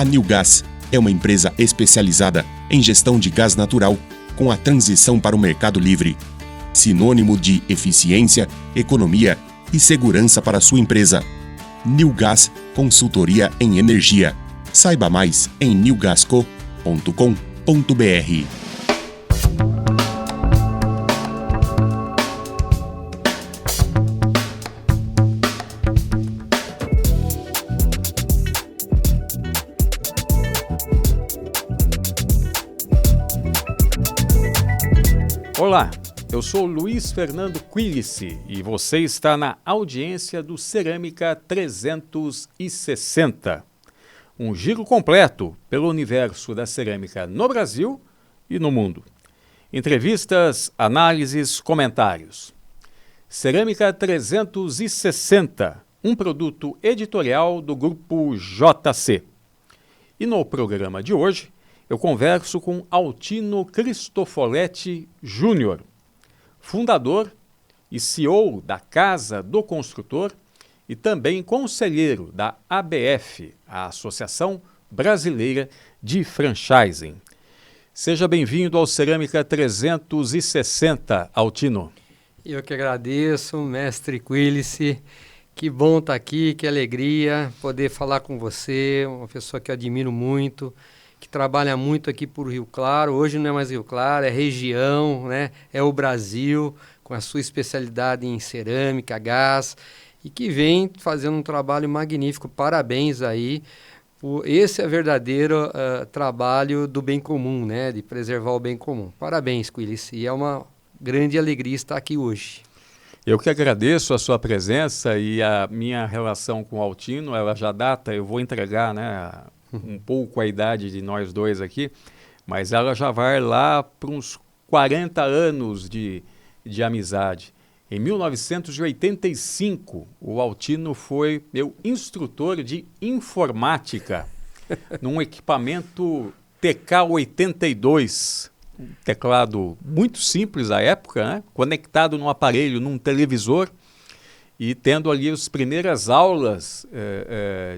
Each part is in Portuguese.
Nilgás é uma empresa especializada em gestão de gás natural com a transição para o mercado livre, sinônimo de eficiência, economia e segurança para sua empresa. Nilgás Consultoria em Energia. Saiba mais em nilgasco.com.br. Olá, eu sou Luiz Fernando Quilici e você está na audiência do Cerâmica 360. Um giro completo pelo universo da cerâmica no Brasil e no mundo. Entrevistas, análises, comentários. Cerâmica 360, um produto editorial do grupo JC. E no programa de hoje, eu converso com Altino Cristofoletti Júnior, fundador e CEO da Casa do Construtor e também conselheiro da ABF, a Associação Brasileira de Franchising. Seja bem-vindo ao Cerâmica 360, Altino. Eu que agradeço, mestre Quilici. Que bom estar aqui, que alegria poder falar com você, uma pessoa que eu admiro muito, que trabalha muito aqui por Rio Claro. Hoje não é mais Rio Claro, é região, né? É o Brasil, com a sua especialidade em cerâmica, gás, e que vem fazendo um trabalho magnífico. Parabéns aí. Esse é o verdadeiro trabalho do bem comum, né? De preservar o bem comum. Parabéns, Quilici. E é uma grande alegria estar aqui hoje. Eu que agradeço a sua presença e a minha relação com o Altino, ela já data, eu vou entregar, né, um pouco a idade de nós dois aqui, mas ela já vai lá para uns 40 anos de amizade. Em 1985, o Altino foi meu instrutor de informática num equipamento TK-82, um teclado muito simples à época, né? Conectado num aparelho, num televisor, e tendo ali as primeiras aulas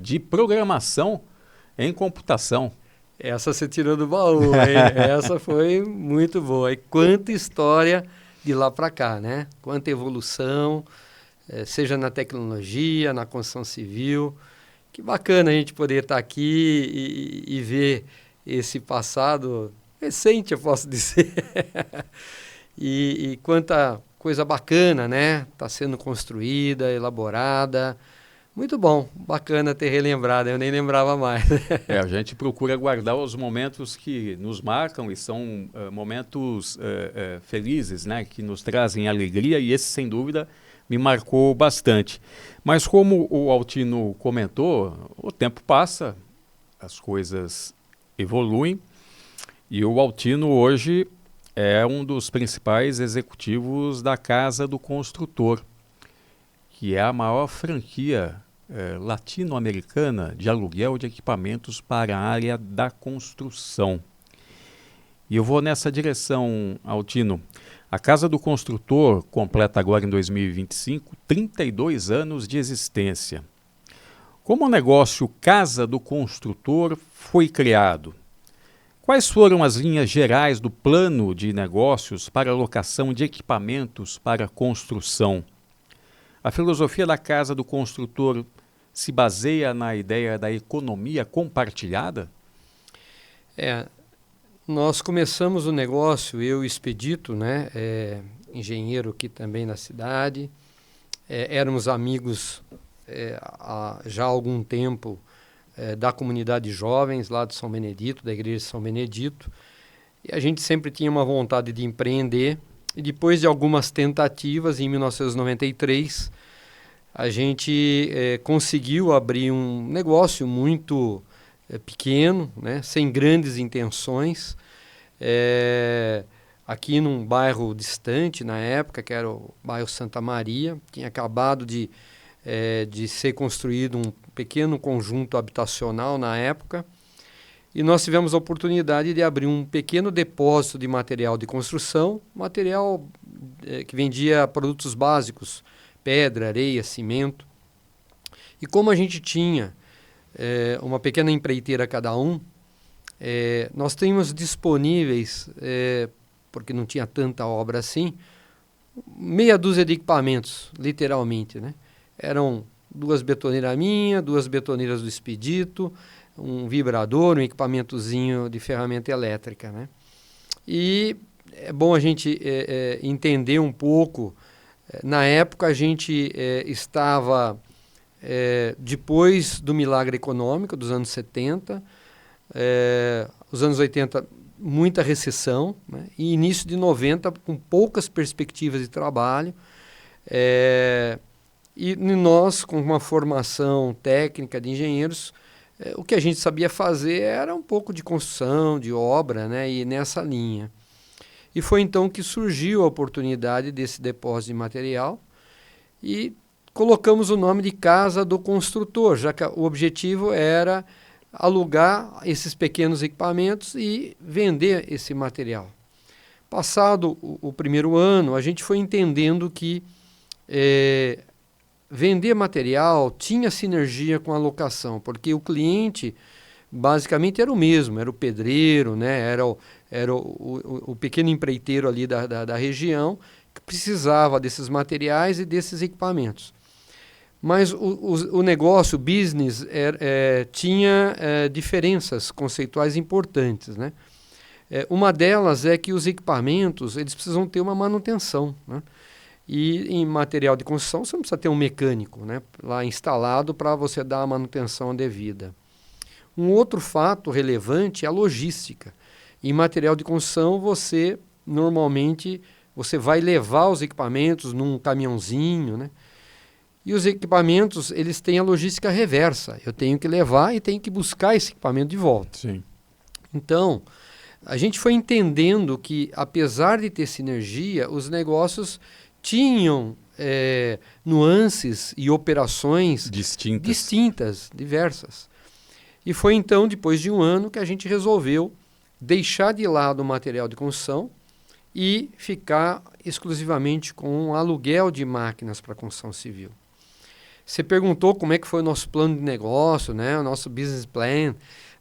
de programação em computação. Essa você tirou do baú, hein? Essa foi muito boa. E quanta história de lá para cá, né? Quanta evolução, seja na tecnologia, na construção civil. Que bacana a gente poder estar aqui e ver esse passado recente, eu posso dizer. e quanta coisa bacana, né? Está sendo construída, elaborada. Muito bom, bacana ter relembrado, eu nem lembrava mais. A gente procura guardar os momentos que nos marcam e são momentos felizes, né? Que nos trazem alegria, e esse, sem dúvida, me marcou bastante. Mas como o Altino comentou, o tempo passa, as coisas evoluem, e o Altino hoje é um dos principais executivos da Casa do Construtor, que é a maior franquia latino-americana de aluguel de equipamentos para a área da construção. E eu vou nessa direção, Altino. A Casa do Construtor completa agora em 2025 32 anos de existência. Como o negócio Casa do Construtor foi criado? Quais foram as linhas gerais do plano de negócios para a locação de equipamentos para construção? A filosofia da Casa do Construtor se baseia na ideia da economia compartilhada? Nós começamos o negócio, eu e o Expedito, né, engenheiro aqui também na cidade, éramos amigos já há algum tempo da comunidade de jovens lá de São Benedito, da igreja de São Benedito, e a gente sempre tinha uma vontade de empreender, e depois de algumas tentativas, em 1993, a gente conseguiu abrir um negócio muito pequeno, né, sem grandes intenções, aqui num bairro distante na época, que era o bairro Santa Maria. Tinha acabado de ser construído um pequeno conjunto habitacional na época, e nós tivemos a oportunidade de abrir um pequeno depósito de material de construção, material que vendia produtos básicos, pedra, areia, cimento. E como a gente tinha uma pequena empreiteira cada um, nós tínhamos disponíveis, porque não tinha tanta obra assim, meia dúzia de equipamentos, literalmente, né? Eram 2 betoneiras minhas, 2 betoneiras do Expedito, um vibrador, um equipamentozinho de ferramenta elétrica, né? E é bom a gente entender um pouco. Na época a gente estava depois do milagre econômico dos anos 70, os anos 80 muita recessão, né? E início de 90 com poucas perspectivas de trabalho, e nós com uma formação técnica de engenheiros, o que a gente sabia fazer era um pouco de construção, de obra, né? E nessa linha. E foi então que surgiu a oportunidade desse depósito de material e colocamos o nome de Casa do Construtor, já que o objetivo era alugar esses pequenos equipamentos e vender esse material. Passado o primeiro ano, a gente foi entendendo que vender material tinha sinergia com a locação, porque o cliente basicamente era o mesmo, era o pedreiro, né? Era o pequeno empreiteiro ali da região que precisava desses materiais e desses equipamentos. Mas o negócio, o business, tinha diferenças conceituais importantes, né? Uma delas é que os equipamentos eles precisam ter uma manutenção, né? E em material de construção você não precisa ter um mecânico, né, lá instalado para você dar a manutenção devida. Um outro fato relevante é a logística. Em material de construção normalmente você vai levar os equipamentos num caminhãozinho, né? E os equipamentos, eles têm a logística reversa. Eu tenho que levar e tenho que buscar esse equipamento de volta. Sim. Então, a gente foi entendendo que, apesar de ter sinergia, os negócios tinham nuances e operações distintas, diversas. E foi então, depois de um ano, que a gente resolveu deixar de lado o material de construção e ficar exclusivamente com aluguel de máquinas para construção civil. Você perguntou como é que foi o nosso plano de negócio, né? O nosso business plan.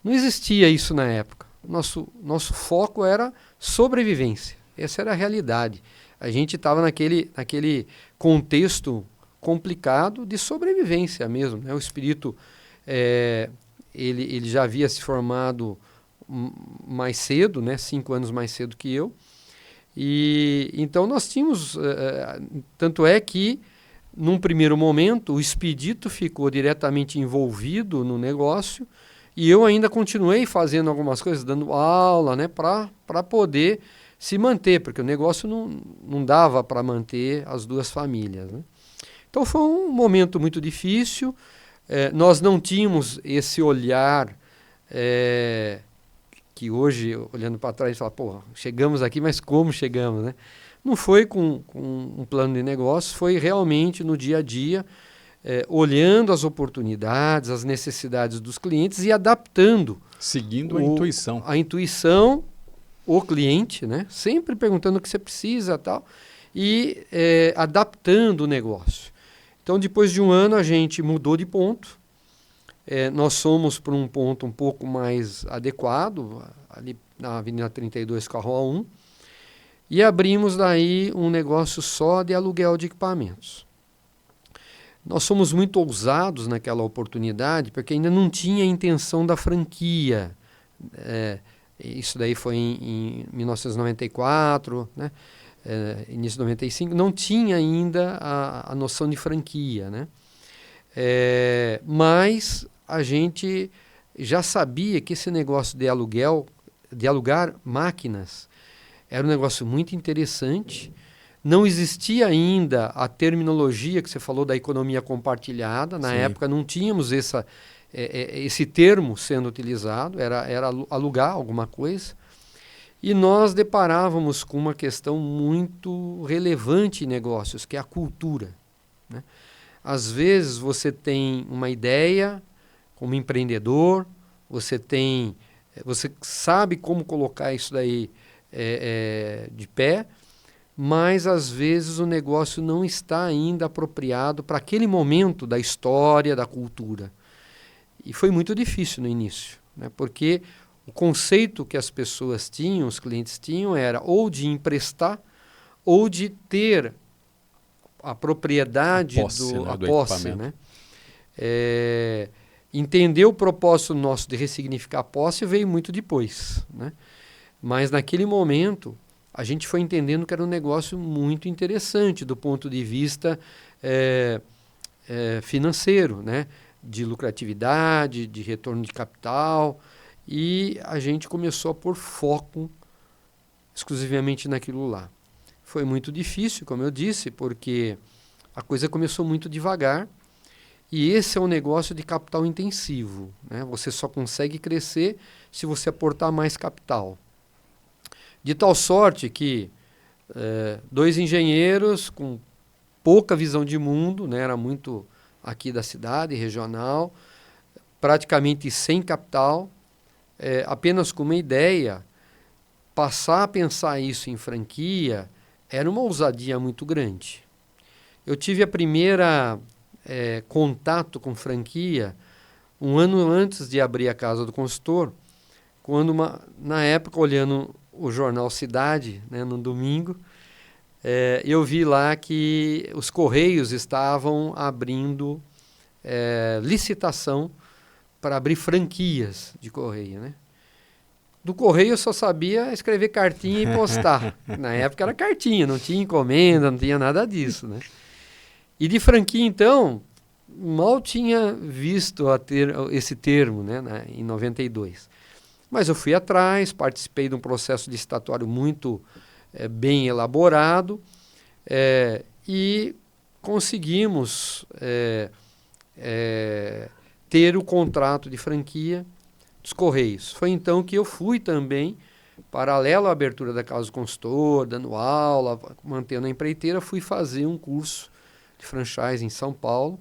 Não existia isso na época. Nosso foco era sobrevivência. Essa era a realidade. A gente estava naquele contexto complicado de sobrevivência mesmo, né? O Expedito, ele já havia se formado mais cedo, né? 5 anos mais cedo que eu. E então nós tínhamos, tanto é que num primeiro momento o Expedito ficou diretamente envolvido no negócio e eu ainda continuei fazendo algumas coisas, dando aula, né, para poder se manter, porque o negócio não dava para manter as duas famílias, né? Então foi um momento muito difícil, nós não tínhamos esse olhar que hoje, olhando para trás, fala, pô, chegamos aqui, mas como chegamos, né? Não foi com um plano de negócio, foi realmente no dia a dia, olhando as oportunidades, as necessidades dos clientes e adaptando. Seguindo a intuição. A intuição, o cliente, né? Sempre perguntando o que você precisa tal, e adaptando o negócio. Então, depois de um ano, a gente mudou de ponto. Nós fomos para um ponto um pouco mais adequado, ali na Avenida 32, com a Rua 1, e abrimos daí um negócio só de aluguel de equipamentos. Nós fomos muito ousados naquela oportunidade, porque ainda não tinha a intenção da franquia. Isso daí foi em 1994, né? Início de 95, não tinha ainda a noção de franquia, né? Mas a gente já sabia que esse negócio de alugar máquinas, era um negócio muito interessante. Não existia ainda a terminologia que você falou da economia compartilhada. Na época não tínhamos esse termo sendo utilizado, era alugar alguma coisa. E nós deparávamos com uma questão muito relevante em negócios, que é a cultura, né? Às vezes você tem uma ideia como empreendedor, você sabe como colocar isso daí de pé, mas às vezes o negócio não está ainda apropriado para aquele momento da história, da cultura. E foi muito difícil no início, né? Porque o conceito que as pessoas tinham, os clientes tinham, era ou de emprestar ou de ter a propriedade, a posse, né? Entender o propósito nosso de ressignificar a posse veio muito depois, né? Mas naquele momento a gente foi entendendo que era um negócio muito interessante do ponto de vista financeiro, né? De lucratividade, de retorno de capital, e a gente começou a pôr foco exclusivamente naquilo lá. Foi muito difícil, como eu disse, porque a coisa começou muito devagar, e esse é um negócio de capital intensivo, né? Você só consegue crescer se você aportar mais capital. De tal sorte que 2 engenheiros com pouca visão de mundo, né? Era muito aqui da cidade, regional, praticamente sem capital, apenas com uma ideia, passar a pensar isso em franquia era uma ousadia muito grande. Eu tive a primeira contato com franquia um ano antes de abrir a Casa do Consultor, quando na época, olhando o jornal Cidade, né, no domingo, eu vi lá que os Correios estavam abrindo licitação para abrir franquias de Correio, né? Do Correio eu só sabia escrever cartinha e postar. Na época era cartinha, não tinha encomenda, não tinha nada disso, né? E de franquia, então, mal tinha visto esse termo, né, em 92. Mas eu fui atrás, participei de um processo licitatório muito bem elaborado e conseguimos ter o contrato de franquia dos Correios. Foi então que eu fui também, paralelo à abertura da Casa do Consultor, dando aula, mantendo a empreiteira, fui fazer um curso de franchise em São Paulo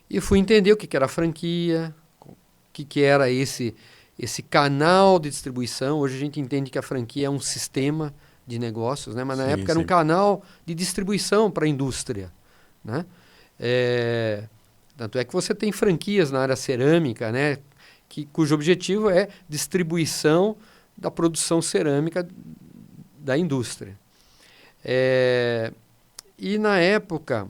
e fui entender o que era franquia, o que era esse canal de distribuição. Hoje a gente entende que a franquia é um sistema de negócios, né? Mas na época era um canal de distribuição para a indústria, né? Tanto é que você tem franquias na área cerâmica, né? Cujo objetivo é distribuição da produção cerâmica da indústria. E na época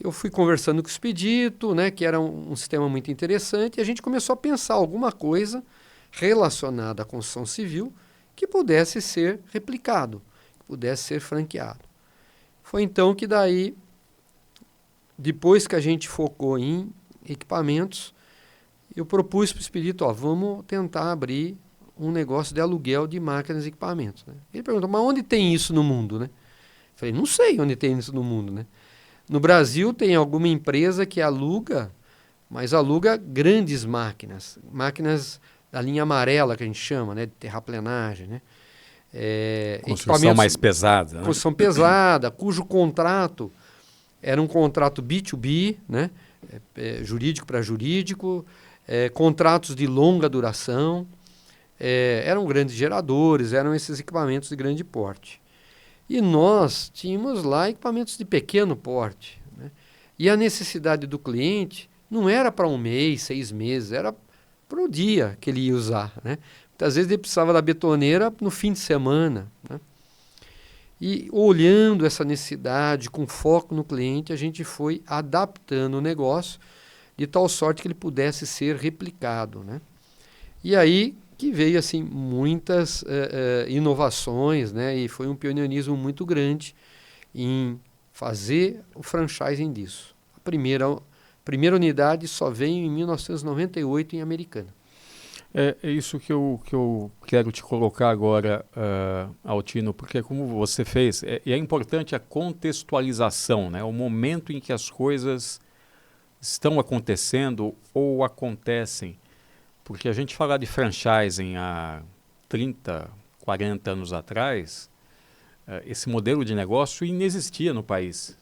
eu fui conversando com o Expedito, né, que era um sistema muito interessante, e a gente começou a pensar alguma coisa relacionada à construção civil que pudesse ser replicado, que pudesse ser franqueado. Foi então que daí, depois que a gente focou em equipamentos, eu propus para o Expedito, vamos tentar abrir um negócio de aluguel de máquinas e equipamentos, né? Ele perguntou, mas onde tem isso no mundo, né? Eu falei, não sei onde tem isso no mundo, né? No Brasil tem alguma empresa que aluga, mas aluga grandes máquinas da linha amarela que a gente chama, né, de terraplenagem, né? Construção mais pesada. Né? Construção pesada, cujo contrato era um contrato B2B, né? Jurídico para jurídico, contratos de longa duração, eram grandes geradores, eram esses equipamentos de grande porte. E nós tínhamos lá equipamentos de pequeno porte, né? E a necessidade do cliente não era para 1 mês, 6 meses, era para o dia que ele ia usar, né? Muitas vezes ele precisava da betoneira no fim de semana, né? E olhando essa necessidade, com foco no cliente, a gente foi adaptando o negócio de tal sorte que ele pudesse ser replicado, né? E aí que veio assim muitas inovações, né? E foi um pioneirismo muito grande em fazer o franchising disso. A primeira unidade só veio em 1998 em Americana. É isso que eu quero te colocar agora, Altino, porque como você fez, é importante a contextualização, né? O momento em que as coisas estão acontecendo ou acontecem. Porque a gente falar de franchising há 30, 40 anos atrás, esse modelo de negócio inexistia no país.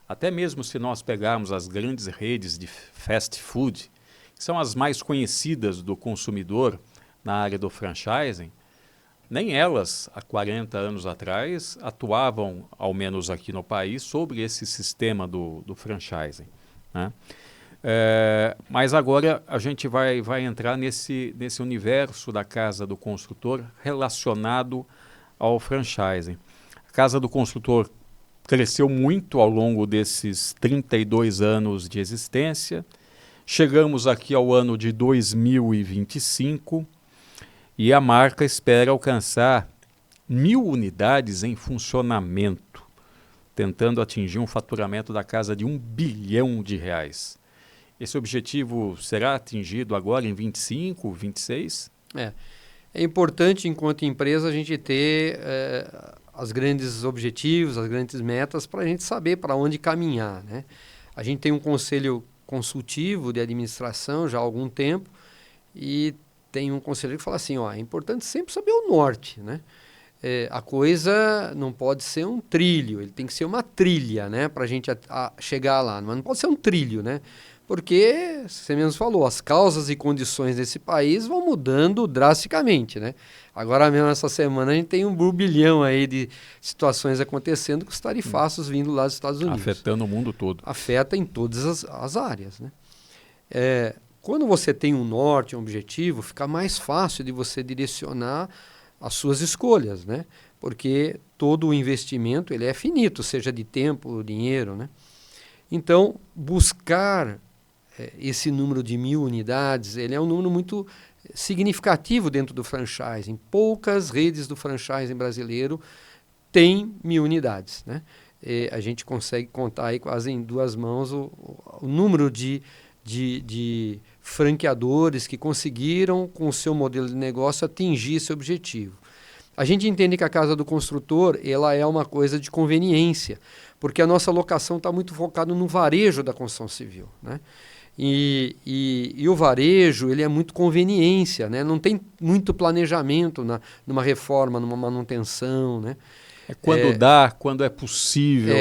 Até mesmo se nós pegarmos as grandes redes de fast food, que são as mais conhecidas do consumidor na área do franchising, nem elas, há 40 anos atrás, atuavam, ao menos aqui no país, sobre esse sistema do franchising, né? Mas agora a gente vai entrar nesse universo da Casa do Construtor relacionado ao franchising. A Casa do Construtor cresceu muito ao longo desses 32 anos de existência. Chegamos aqui ao ano de 2025 e a marca espera alcançar 1.000 unidades em funcionamento, tentando atingir um faturamento da casa de R$1 bilhão. Esse objetivo será atingido agora em 25, 26? É importante, enquanto empresa, a gente ter os grandes objetivos, as grandes metas, para a gente saber para onde caminhar, né? A gente tem um conselho consultivo de administração já há algum tempo e tem um conselheiro que fala assim, é importante sempre saber o norte, né? A coisa não pode ser um trilho, ele tem que ser uma trilha, né? Para a gente chegar lá, mas não pode ser um trilho, né? Porque, você mesmo falou, as causas e condições desse país vão mudando drasticamente, né? Agora mesmo, essa semana, a gente tem um burbilhão aí de situações acontecendo com os tarifaços vindo lá dos Estados Unidos. Afetando o mundo todo. Afeta em todas as áreas, né? Quando você tem um norte, um objetivo, fica mais fácil de você direcionar as suas escolhas, né? Porque todo o investimento ele é finito, seja de tempo, dinheiro, né? Então, buscar esse número de 1.000 unidades, ele é um número muito significativo dentro do franchising. Poucas redes do franchising brasileiro têm 1.000 unidades, né? A gente consegue contar aí quase em duas mãos o número de franqueadores que conseguiram, com o seu modelo de negócio, atingir esse objetivo. A gente entende que a Casa do Construtor ela é uma coisa de conveniência, porque a nossa locação está muito focada no varejo da construção civil, né? E o varejo ele é muito conveniência, né? Não tem muito planejamento numa reforma, numa manutenção, né? Quando dá, quando é possível.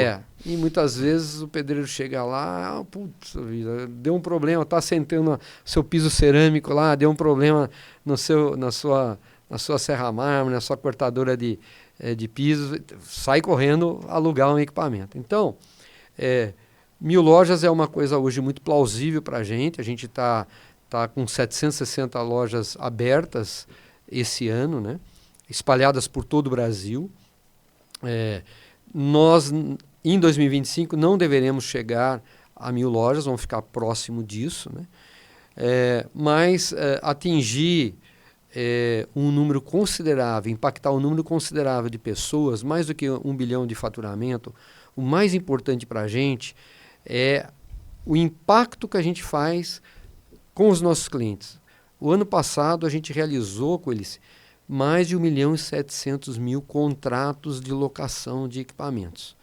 E muitas vezes o pedreiro chega lá, putz, vida, deu um problema, está sentando seu piso cerâmico lá, deu um problema na sua serra mármore, na sua cortadora de pisos, sai correndo alugar um equipamento. Então, 1.000 lojas é uma coisa hoje muito plausível para a gente está com 760 lojas abertas esse ano, né? Espalhadas por todo o Brasil. Nós, em 2025, não deveremos chegar a 1.000 lojas, vamos ficar próximo disso, né? Mas atingir um número considerável, impactar um número considerável de pessoas, mais do que 1 bilhão de faturamento, o mais importante para a gente é o impacto que a gente faz com os nossos clientes. O ano passado a gente realizou com eles mais de 1.700.000 contratos de locação de equipamentos.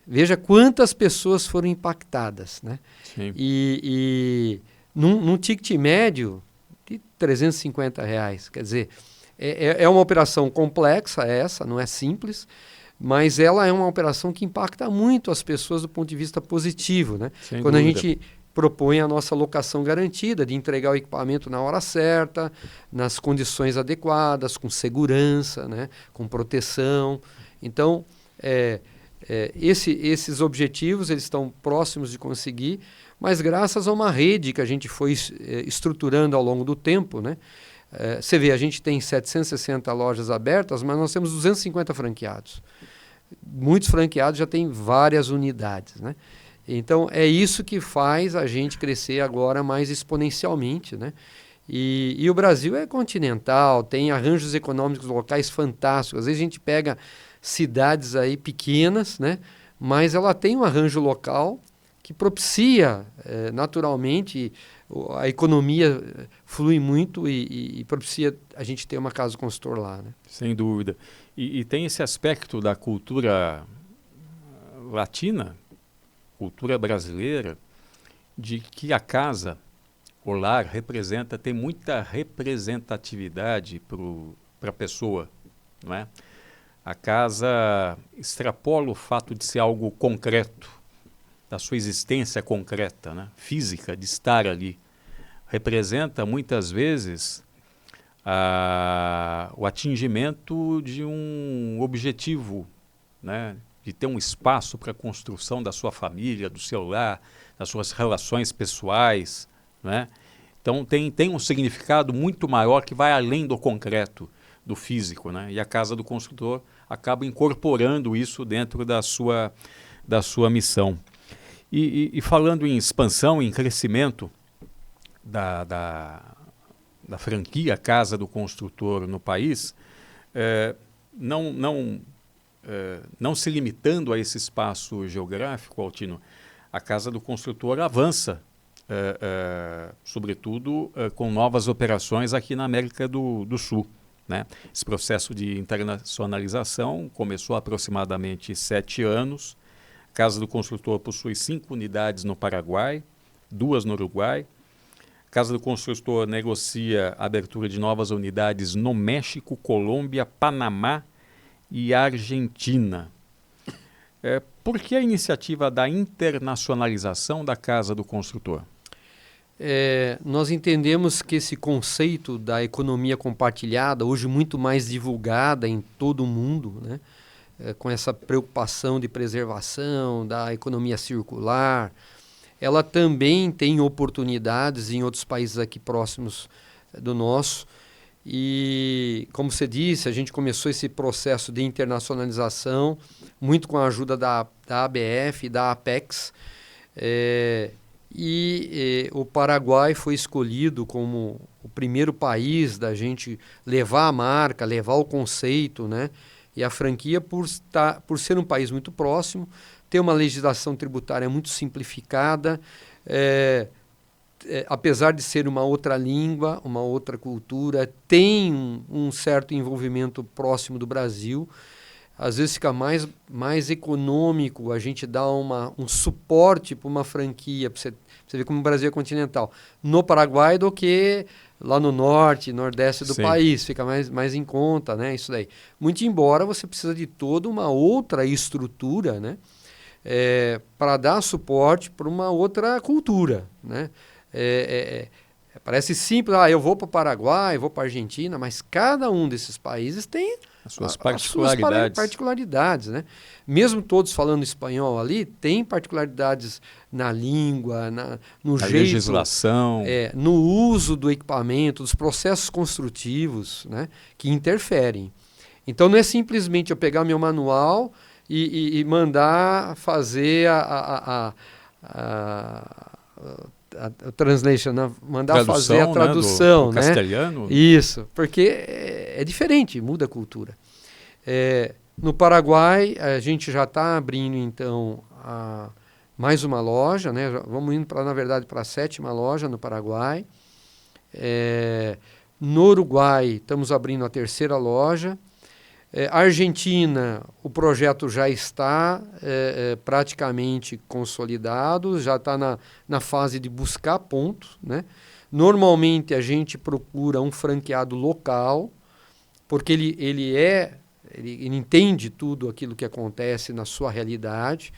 Veja quantas pessoas foram impactadas, né? Sim. E num ticket médio de R$350. Quer dizer, é uma operação complexa essa, não é simples, mas ela é uma operação que impacta muito as pessoas do ponto de vista positivo, né? Sem Quando dúvida. a gente propõe a nossa locação garantida, de entregar o equipamento na hora certa, nas condições adequadas, com segurança, né? Com proteção. Então, esses objetivos eles estão próximos de conseguir, mas graças a uma rede que a gente foi estruturando ao longo do tempo, né? Você vê, a gente tem 760 lojas abertas, mas nós temos 250 franqueados. Muitos franqueados já têm várias unidades, né? Então, é isso que faz a gente crescer agora mais exponencialmente, né? E o Brasil é continental, tem arranjos econômicos locais fantásticos. Às vezes a gente pega cidades aí pequenas, né? Mas ela tem um arranjo local que propicia naturalmente, a economia flui muito e propicia a gente ter uma casa do consultor lá, né? Sem dúvida. E tem esse aspecto da cultura latina, cultura brasileira, de que a casa, o lar, tem muita representatividade para a pessoa, não é? A casa extrapola o fato de ser algo concreto, da sua existência concreta, né? Física, de estar ali. Representa, muitas vezes, o atingimento de um objetivo, né? De ter um espaço para a construção da sua família, do seu lar, das suas relações pessoais, né? Então tem um significado muito maior que vai além do concreto, do físico, né? E a Casa do Construtor acaba incorporando isso dentro da sua missão. E falando em expansão, em crescimento da franquia Casa do Construtor no país, não se limitando a esse espaço geográfico, Altino, a Casa do Construtor avança, sobretudo com novas operações aqui na América do Sul, né? Esse processo de internacionalização começou há aproximadamente 7 anos. A Casa do Construtor possui 5 unidades no Paraguai, 2 no Uruguai. A Casa do Construtor negocia a abertura de novas unidades no México, Colômbia, Panamá e Argentina. Por que a iniciativa da internacionalização da Casa do Construtor? Nós entendemos que esse conceito da economia compartilhada, hoje muito mais divulgada em todo o mundo, né? Com essa preocupação de preservação, da economia circular, ela também tem oportunidades em outros países aqui próximos do nosso. E, como você disse, a gente começou esse processo de internacionalização, muito com a ajuda da ABF e da Apex, o Paraguai foi escolhido como o primeiro país da gente levar a marca, levar o conceito, né? E a franquia, por ser um país muito próximo, ter uma legislação tributária muito simplificada, apesar de ser uma outra língua, uma outra cultura, tem um certo envolvimento próximo do Brasil. Às vezes fica mais econômico a gente dar um suporte para uma franquia, para você ver como o Brasil é continental, no Paraguai do que lá no norte, nordeste do país. Fica mais em conta, né, isso daí. Muito embora você precisa de toda uma outra estrutura, né, para dar suporte para uma outra cultura, né. Parece simples, eu vou para o Paraguai, vou para a Argentina, mas cada um desses países tem as suas particularidades, né? Mesmo todos falando espanhol ali, tem particularidades na língua, no jeito, legislação, no uso do equipamento, dos processos construtivos, né, que interferem. Então não é simplesmente eu pegar meu manual e mandar fazer a translation, né? Mandar fazer a tradução, né? Do castelhano. Isso, porque é diferente, muda a cultura. No Paraguai, a gente já está abrindo, então, mais uma loja, né? Vamos indo, na verdade, para a 7ª loja no Paraguai. No Uruguai, estamos abrindo a 3ª loja. Argentina, o projeto já está praticamente consolidado, já está na fase de buscar pontos, né? Normalmente a gente procura um franqueado local, porque ele entende tudo aquilo que acontece na sua realidade,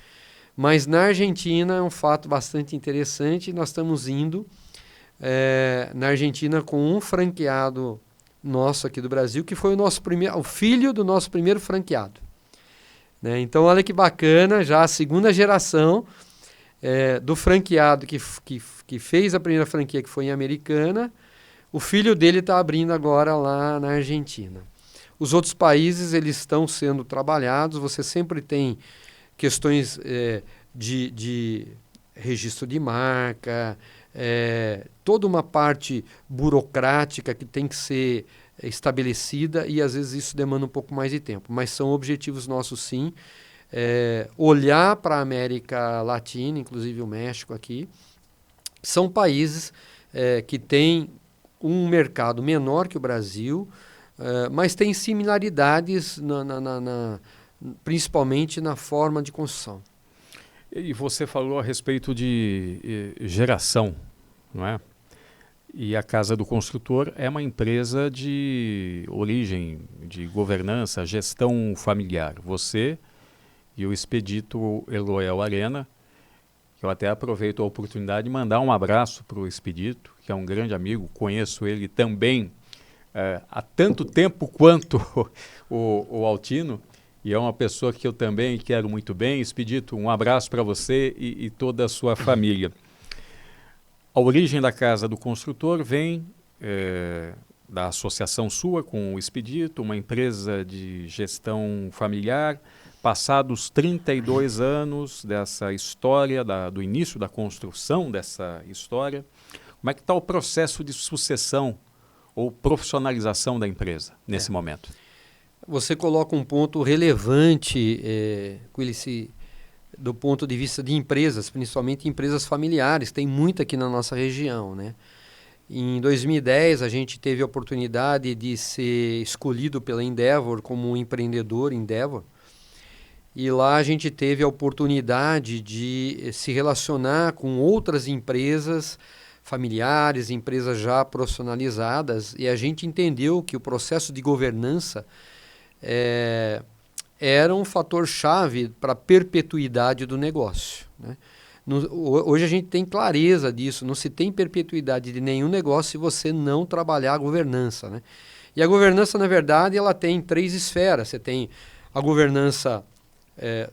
mas na Argentina é um fato bastante interessante. Nós estamos indo na Argentina com um franqueado nosso aqui do Brasil, que foi o filho do nosso primeiro franqueado, né? Então, olha que bacana, já a 2ª geração do franqueado que fez a primeira franquia, que foi em Americana, o filho dele está abrindo agora lá na Argentina. Os outros países, eles estão sendo trabalhados, você sempre tem questões de registro de marca, toda uma parte burocrática que tem que ser estabelecida, e às vezes isso demanda um pouco mais de tempo, mas são objetivos nossos, sim. Olhar para a América Latina, inclusive o México aqui, são países que têm um mercado menor que o Brasil, mas têm similaridades principalmente na forma de construção. E você falou a respeito de geração, não é? E a Casa do Construtor é uma empresa de origem, de governança, gestão familiar. Você e o Expedito Eloel Arena, que eu até aproveito a oportunidade de mandar um abraço para o Expedito, que é um grande amigo, conheço ele também há tanto tempo quanto o Altino, e é uma pessoa que eu também quero muito bem. Expedito, um abraço para você e toda a sua família. A origem da Casa do Construtor vem da associação sua com o Expedito, uma empresa de gestão familiar. Passados 32 anos dessa história, do início da construção dessa história, como é que está o processo de sucessão ou profissionalização da empresa nesse momento? Você coloca um ponto relevante, Quilici, do ponto de vista de empresas, principalmente empresas familiares, tem muito aqui na nossa região, né? Em 2010, a gente teve a oportunidade de ser escolhido pela Endeavor como um empreendedor Endeavor. E lá a gente teve a oportunidade de se relacionar com outras empresas familiares, empresas já profissionalizadas, e a gente entendeu que o processo de governança era um fator-chave para a perpetuidade do negócio, né? Hoje a gente tem clareza disso, não se tem perpetuidade de nenhum negócio se você não trabalhar a governança, né? E a governança, na verdade, ela tem 3 esferas. Você tem a governança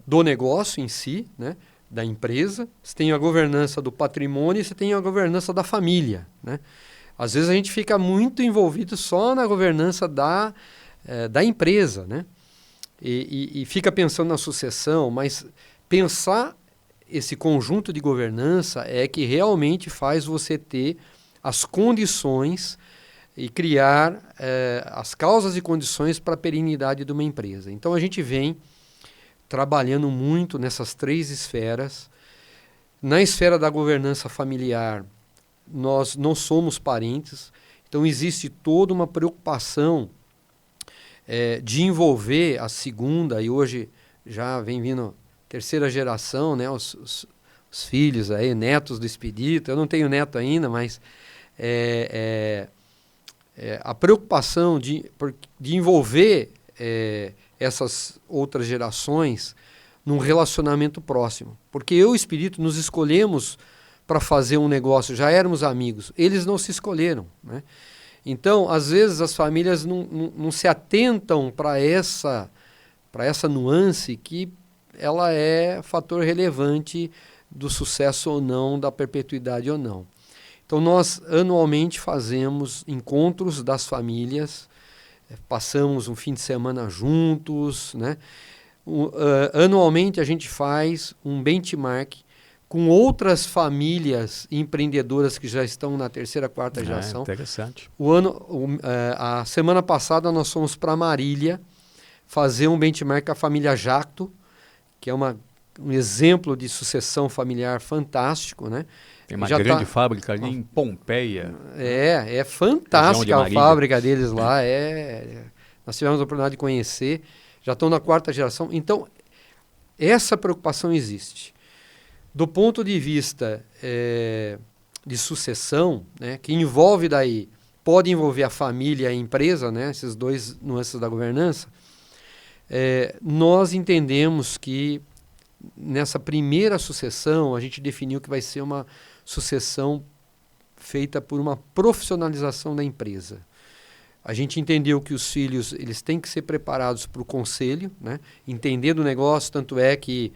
do negócio em si, né, da empresa, você tem a governança do patrimônio e você tem a governança da família, né? Às vezes a gente fica muito envolvido só na governança da empresa, né? E fica pensando na sucessão, mas pensar esse conjunto de governança é que realmente faz você ter as condições e criar as causas e condições para a perenidade de uma empresa. Então a gente vem trabalhando muito nessas 3 esferas. Na esfera da governança familiar, nós não somos parentes, então existe toda uma preocupação de envolver a segunda, e hoje já vem vindo terceira geração, né, os filhos, aí, netos do Expedito. Eu não tenho neto ainda, mas a preocupação de envolver essas outras gerações num relacionamento próximo. Porque eu e o Expedito nos escolhemos para fazer um negócio, já éramos amigos, eles não se escolheram, né? Então, às vezes, as famílias não se atentam para essa nuance que ela é fator relevante do sucesso ou não, da perpetuidade ou não. Então, nós anualmente fazemos encontros das famílias, passamos um fim de semana juntos, né? Anualmente a gente faz um benchmark com outras famílias empreendedoras que já estão na terceira, quarta geração. Interessante. A semana passada nós fomos para Marília fazer um benchmark com a família Jacto, que é um exemplo de sucessão familiar fantástico, né? Tem uma grande fábrica ali em Pompeia. É fantástica a fábrica deles lá. Nós tivemos a oportunidade de conhecer, já estão na 4ª geração. Então, essa preocupação existe. Do ponto de vista de sucessão, né, que envolve daí, pode envolver a família e a empresa, né, esses 2 nuances da governança, nós entendemos que nessa primeira sucessão a gente definiu que vai ser uma sucessão feita por uma profissionalização da empresa. A gente entendeu que os filhos eles têm que ser preparados para o conselho, né, entender do negócio, tanto é que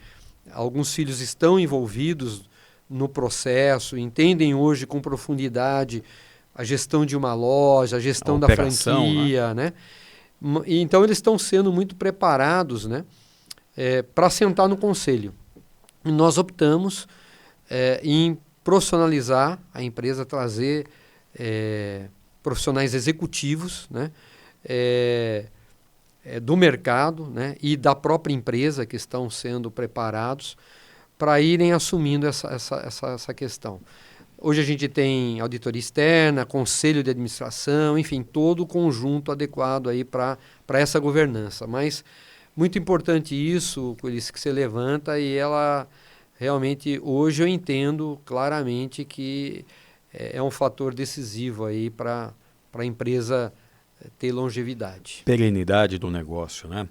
alguns filhos estão envolvidos no processo, entendem hoje com profundidade a gestão de uma loja, a gestão da franquia, né? E então eles estão sendo muito preparados, né, para sentar no conselho. E nós optamos em profissionalizar a empresa, trazer profissionais executivos, né, do mercado, né, e da própria empresa que estão sendo preparados para irem assumindo essa questão. Hoje a gente tem auditoria externa, conselho de administração, enfim, todo o conjunto adequado aí para essa governança. Mas muito importante isso, Quilici, que você levanta, e ela realmente, hoje eu entendo claramente que é um fator decisivo aí para a empresa ter longevidade. Perenidade do negócio, né?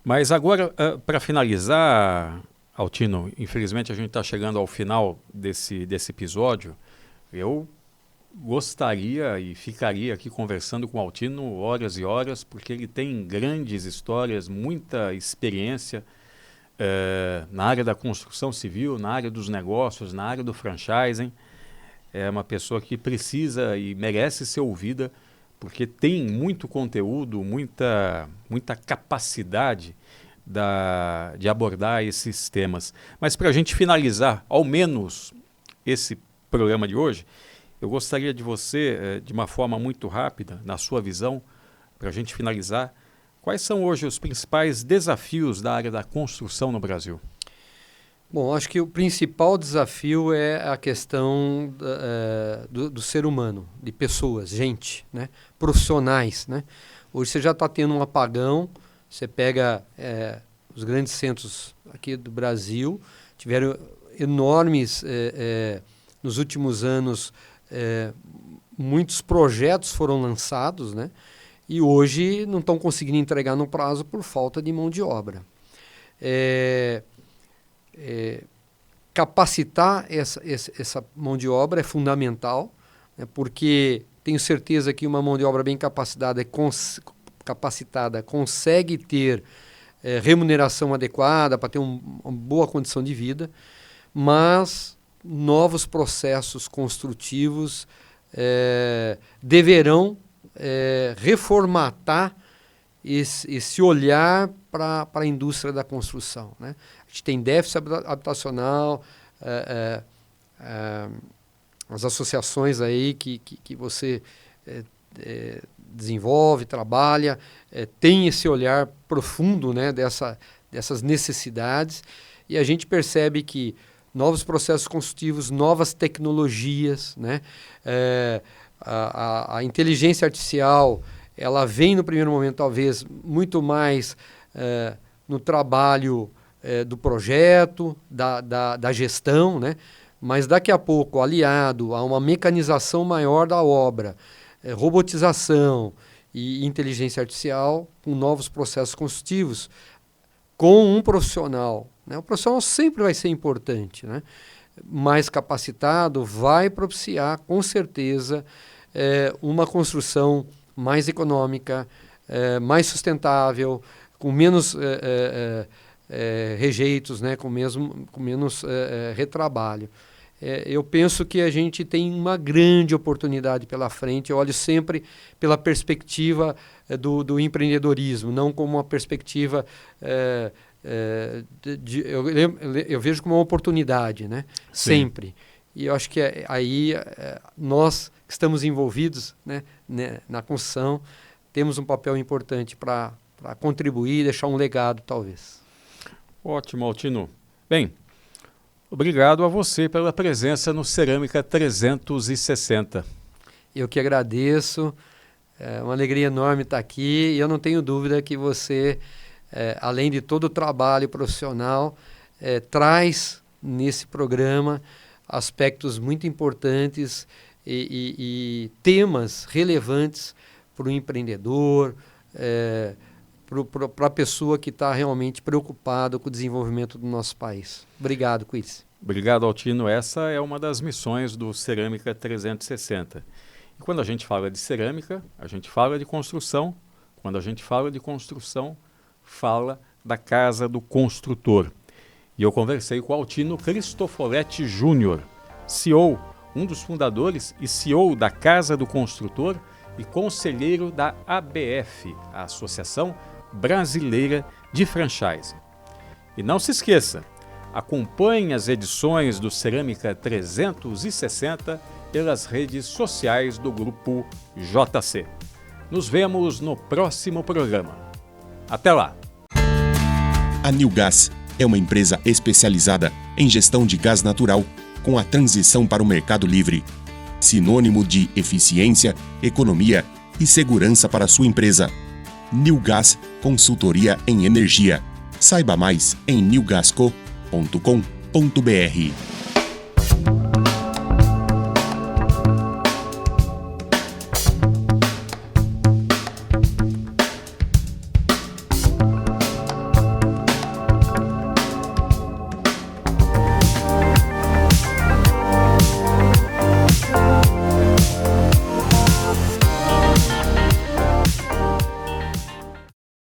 Mas agora, para finalizar, Altino, infelizmente a gente está chegando ao final desse episódio. Eu gostaria e ficaria aqui conversando com o Altino horas e horas, porque ele tem grandes histórias, muita experiência na área da construção civil, na área dos negócios, na área do franchising. É uma pessoa que precisa e merece ser ouvida, porque tem muito conteúdo, muita capacidade de abordar esses temas. Mas para a gente finalizar, ao menos esse programa de hoje, eu gostaria de você, de uma forma muito rápida, na sua visão, para a gente finalizar, quais são hoje os principais desafios da área da construção no Brasil? Bom, acho que o principal desafio é a questão do ser humano, de pessoas, gente, né? Profissionais, né? Hoje você já está tendo um apagão, você pega os grandes centros aqui do Brasil, tiveram enormes, nos últimos anos, muitos projetos foram lançados, né? E hoje não estão conseguindo entregar no prazo por falta de mão de obra. Capacitar essa mão de obra é fundamental, né? Porque tenho certeza que uma mão de obra bem capacitada consegue ter remuneração adequada para ter uma boa condição de vida, mas novos processos construtivos deverão reformatar esse olhar para a indústria da construção, né? A gente tem déficit habitacional, as associações aí que você desenvolve, trabalha, tem esse olhar profundo, né, dessas necessidades, e a gente percebe que novos processos construtivos, novas tecnologias, né, a inteligência artificial, ela vem no primeiro momento talvez muito mais no trabalho do projeto, da gestão, né, mas daqui a pouco, aliado a uma mecanização maior da obra, robotização e inteligência artificial, com novos processos construtivos, com um profissional, né? O profissional sempre vai ser importante, né? Mais capacitado, vai propiciar, com certeza, uma construção mais econômica, mais sustentável, com menos rejeitos, né? com menos retrabalho. Eu penso que a gente tem uma grande oportunidade pela frente. Eu olho sempre pela perspectiva do empreendedorismo, não como uma perspectiva eu vejo como uma oportunidade, né? Sempre. E eu acho que aí nós que estamos envolvidos, né, na construção, temos um papel importante para contribuir e deixar um legado, talvez. Ótimo, Altino. Bem, obrigado a você pela presença no Cerâmica 360. Eu que agradeço. É uma alegria enorme estar aqui, e eu não tenho dúvida que você, além de todo o trabalho profissional, traz nesse programa aspectos muito importantes e temas relevantes para o empreendedor, para a pessoa que está realmente preocupada com o desenvolvimento do nosso país. Obrigado, Quiris. Obrigado, Altino. Essa é uma das missões do Cerâmica 360. E quando a gente fala de cerâmica, a gente fala de construção. Quando a gente fala de construção, fala da Casa do Construtor. E eu conversei com o Altino Cristofoletti Júnior, CEO, um dos fundadores e CEO da Casa do Construtor e conselheiro da ABF, a Associação Brasileira de Franchising. E não se esqueça, acompanhe as edições do Cerâmica 360 pelas redes sociais do Grupo JC. Nos vemos no próximo programa. Até lá! A Newgas é uma empresa especializada em gestão de gás natural com a transição para o mercado livre, sinônimo de eficiência, economia e segurança para a sua empresa. Newgas Consultoria em Energia. Saiba mais em newgasco.com.br.